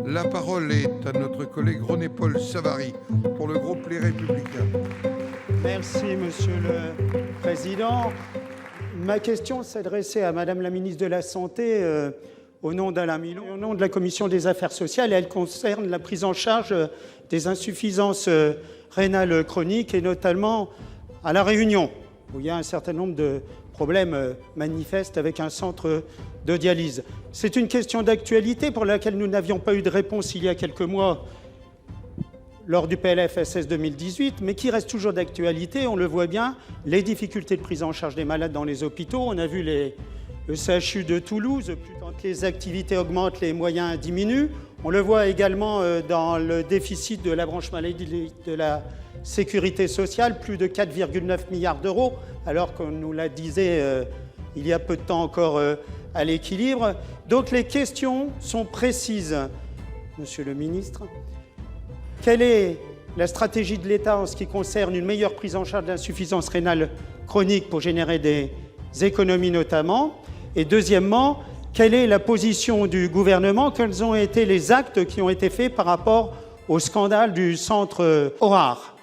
La parole est à notre collègue René-Paul Savary pour le groupe Les Républicains. Merci, Monsieur le Président. Ma question s'adressait à Madame la ministre de la Santé au nom d'Alain Milon, au nom de la Commission des Affaires sociales. Elle concerne la prise en charge des insuffisances rénales chroniques et notamment à La Réunion, où il y a un certain nombre de problèmes manifestes avec un centre de dialyse. C'est une question d'actualité pour laquelle nous n'avions pas eu de réponse il y a quelques mois lors du PLFSS 2018, mais qui reste toujours d'actualité. On le voit bien, les difficultés de prise en charge des malades dans les hôpitaux. On a vu le CHU de Toulouse, quand les activités augmentent, les moyens diminuent. On le voit également dans le déficit de la branche maladie de la sécurité sociale, plus de 4,9 milliards d'euros, alors qu'on nous l'a disait il y a peu de temps encore à l'équilibre. Donc les questions sont précises, Monsieur le ministre. Quelle est la stratégie de l'État en ce qui concerne une meilleure prise en charge de l'insuffisance rénale chronique pour générer des économies notamment? Et deuxièmement, quelle est la position du gouvernement? Quels ont été les actes qui ont été faits par rapport au scandale du centre Orare?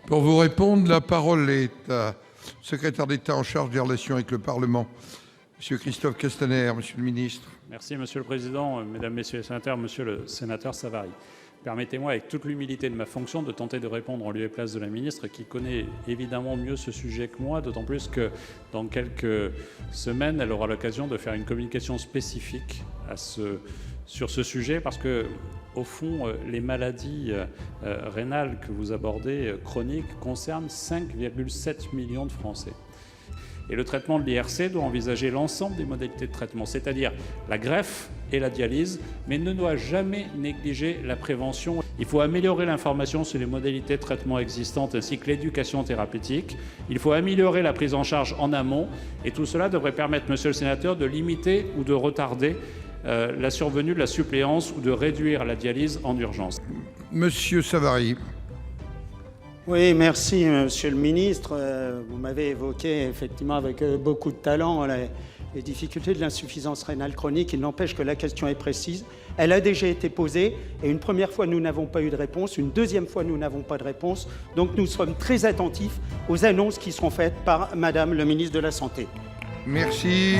Pour vous répondre, la parole est à secrétaire d'État en charge des relations avec le Parlement, Monsieur Christophe Castaner. Monsieur le ministre. Merci, Monsieur le Président, Mesdames, Messieurs les sénateurs, Monsieur le sénateur Savary. Permettez-moi, avec toute l'humilité de ma fonction, de tenter de répondre en lieu et place de la ministre, qui connaît évidemment mieux ce sujet que moi, d'autant plus que dans quelques semaines, elle aura l'occasion de faire une communication spécifique sur ce sujet, parce que, au fond, les maladies rénales que vous abordez, chroniques, concernent 5,7 millions de Français. Et le traitement de l'IRC doit envisager l'ensemble des modalités de traitement, c'est-à-dire la greffe et la dialyse, mais ne doit jamais négliger la prévention. Il faut améliorer l'information sur les modalités de traitement existantes ainsi que l'éducation thérapeutique. Il faut améliorer la prise en charge en amont. Et tout cela devrait permettre, Monsieur le sénateur, de limiter ou de retarder la survenue de la suppléance ou de réduire la dialyse en urgence. Monsieur Savary. Oui, merci, Monsieur le ministre. Vous m'avez évoqué effectivement avec beaucoup de talent les difficultés de l'insuffisance rénale chronique. Il n'empêche que la question est précise. Elle a déjà été posée et une première fois, nous n'avons pas eu de réponse. Une deuxième fois, nous n'avons pas de réponse. Donc nous sommes très attentifs aux annonces qui seront faites par Madame le ministre de la Santé. Merci.